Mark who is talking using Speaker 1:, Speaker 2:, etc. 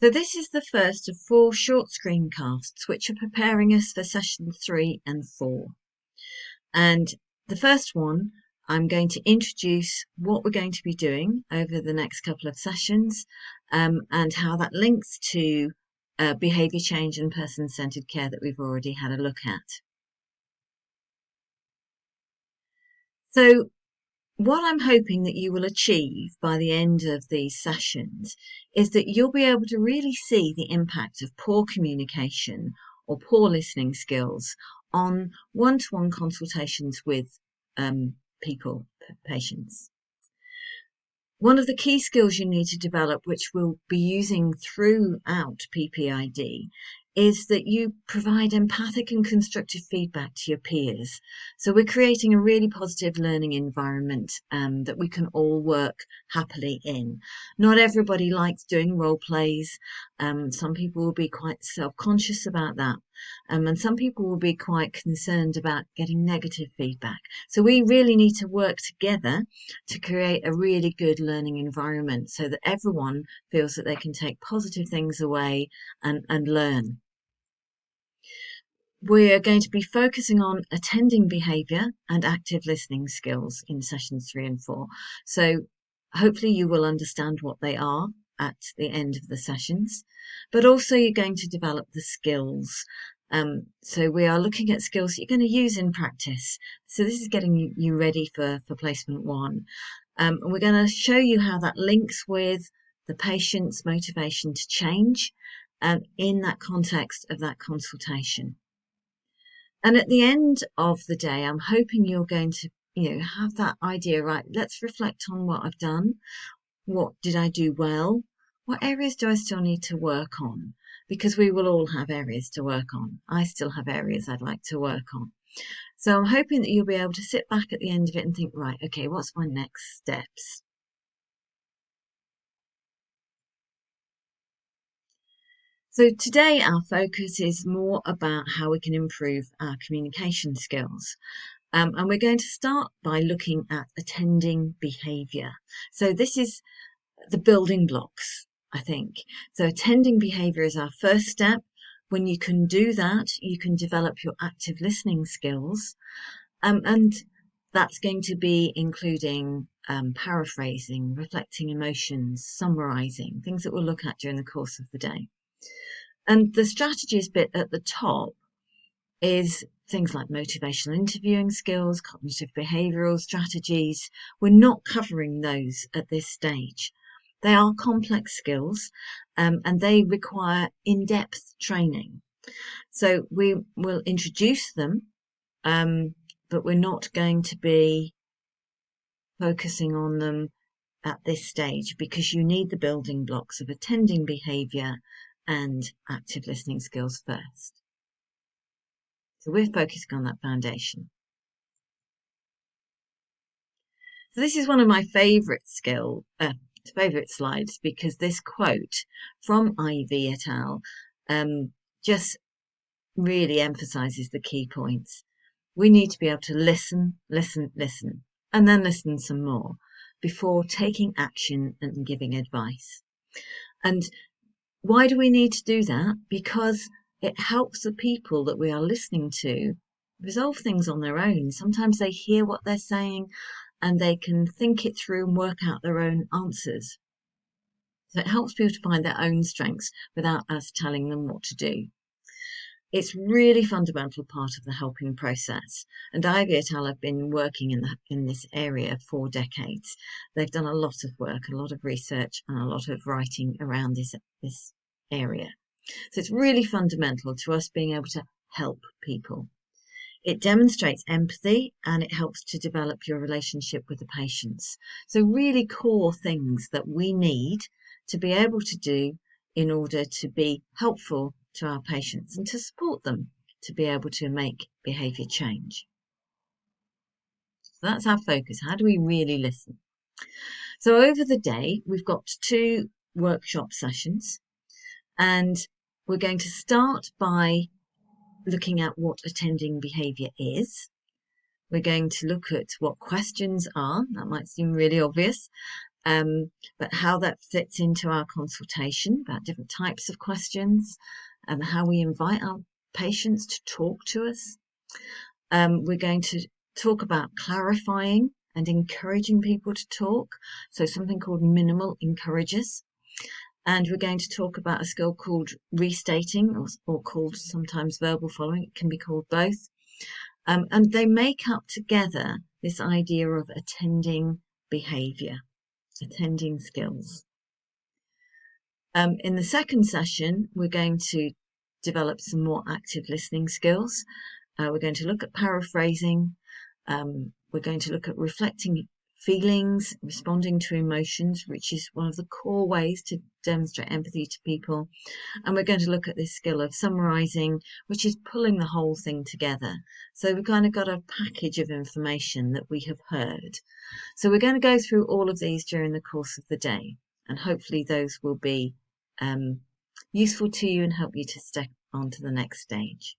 Speaker 1: So this is the first of 4 short screencasts which are preparing us for session 3 and 4. And the first one, I'm going to introduce what we're going to be doing over the next couple of sessions, and how that links to behaviour change and person-centred care that we've already had a look at. So what I'm hoping that you will achieve by the end of these sessions is that you'll be able to really see the impact of poor communication or poor listening skills on one-to-one consultations with patients. One of the key skills you need to develop, which we'll be using throughout PPID, is that you provide empathic and constructive feedback to your peers. So we're creating a really positive learning environment that we can all work happily in. Not everybody likes doing role plays. Some people will be quite self-conscious about that. And some people will be quite concerned about getting negative feedback. So we really need to work together to create a really good learning environment so that everyone feels that they can take positive things away and learn. We're going to be focusing on attending behaviour and active listening skills in sessions 3 and 4. So hopefully you will understand what they are at the end of the sessions, but also you're going to develop the skills. So we are looking at skills you're going to use in practice. So this is getting you ready for placement 1. And we're going to show you how that links with the patient's motivation to change in that context of that consultation. And at the end of the day, I'm hoping you're going to, have that idea, right? Let's reflect on what I've done. What did I do well? What areas do I still need to work on? Because we will all have areas to work on. I still have areas I'd like to work on. So I'm hoping that you'll be able to sit back at the end of it and think, right, okay, what's my next steps? So today our focus is more about how we can improve our communication skills. And we're going to start by looking at attending behaviour. So this is the building blocks, I think. So attending behaviour is our first step. When you can do that, you can develop your active listening skills. And that's going to be including paraphrasing, reflecting emotions, summarising, things that we'll look at during the course of the day. And the strategies bit at the top is things like motivational interviewing skills, cognitive behavioural strategies. We're not covering those at this stage. They are complex skills and they require in-depth training. So we will introduce them, but we're not going to be focusing on them at this stage because you need the building blocks of attending behaviour and active listening skills first. So we're focusing on that foundation. So this is one of my favourite slides because this quote from Ivy et al. Just really emphasises the key points. We need to be able to listen, and then listen some more before taking action and giving advice. And why do we need to do that? Because it helps the people that we are listening to resolve things on their own. Sometimes they hear what they're saying and they can think it through and work out their own answers. So it helps people to find their own strengths without us telling them what to do. It's really fundamental part of the helping process. And Ivy et al. Have been working in this area for decades. They've done a lot of work, a lot of research, and a lot of writing around this area. So it's really fundamental to us being able to help people. It demonstrates empathy and it helps to develop your relationship with the patients. So really core things that we need to be able to do in order to be helpful to our patients and to support them to be able to make behaviour change. So that's our focus. How do we really listen? So over the day, we've got 2 workshop sessions, and we're going to start by looking at what attending behaviour is. We're going to look at what questions are. That might seem really obvious. but how that fits into our consultation about different types of questions and how we invite our patients to talk to us. We're going to talk about clarifying and encouraging people to talk, so something called minimal encourages. And we're going to talk about a skill called restating, or called sometimes verbal following. It can be called both. And they make up together this idea of attending behaviour, attending skills. In the second session, we're going to develop some more active listening skills. We're going to look at paraphrasing. We're going to look at reflecting feelings, responding to emotions, which is one of the core ways to demonstrate empathy to people. And we're going to look at this skill of summarising, which is pulling the whole thing together. So we've kind of got a package of information that we have heard. So we're going to go through all of these during the course of the day, and hopefully those will be useful to you and help you to step on to the next stage.